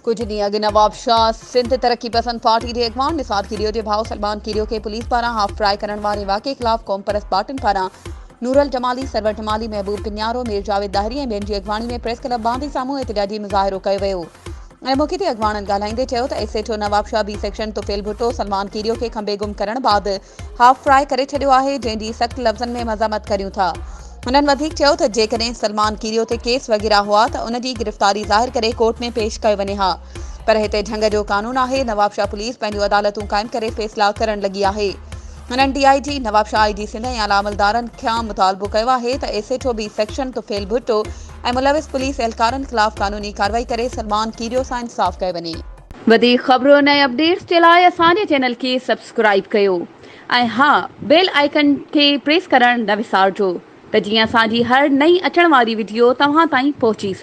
कुछ ॾींहं अॻु नवाब शाह सिंध तरक्की पसंद पार्टी जे अॻवान निसार कीरियो जे भाउ सलमान कीरियो खे पुलिस पारां हाफ फ्राई करण वारे वाक़े ख़िलाफ़ क़ौम परस्त पार्टियुनि पारां नूरल जमाली, सरवर जमाली, महबूब पिन्यारो, मीर जावेद दाहरी ऐं ॿियनि जी अॻवानी में प्रेस क्लब बांदी साम्हूं एहतिजाजी मुज़ाहिरो कयो वियो ऐं मुखी ते अॻवाननि ॻाल्हाईंदे चयो त SHO Nawab Shah B section Tufail Bhutto Salman कीरियो खे खंबे गुम करण बैदि हाफ फ्राई करे छॾियो आहे, जंहिंजी सख़्त लफ़्ज़नि में मज़ामत करियूं था। हुननि वधीक चयो त जेकॾहिं सलमान कीरियो ते केस वग़ैरह हुआ त उन जी गिरफ़्तारी ज़ाहिर करे कोर्ट में पेश कयो वञे हा, पर हिते झंग जो कानून आहे। नवाब शाह पुलिस पंहिंजूं अदालतूं क़ाइमु करे फ़ैसिला करण लॻी आहे। हुननि डीआईजी नवाब शाह आईजी सिंध ऐं आला अमलदारनि खां मुतालबो कयो आहे त SHO B section Tufail Bhutto ऐं मुलविस पुलिस एहलकारनि ख़िलाफ़ कानूनी कार्रवाई करे सलमान कीरियो सां इंसाफ़ कयो वञे। वधीक ख़बरुनि ऐं अपडेट्स जे लाइ असांजे चैनल खे सब्सक्राइब कयो ऐं हा, बेल आइकन खे प्रेस करणु न विसारिजो त जीअं असांजी हर नई अचण वारी वीडियो तव्हां ताईं पहुची सघे।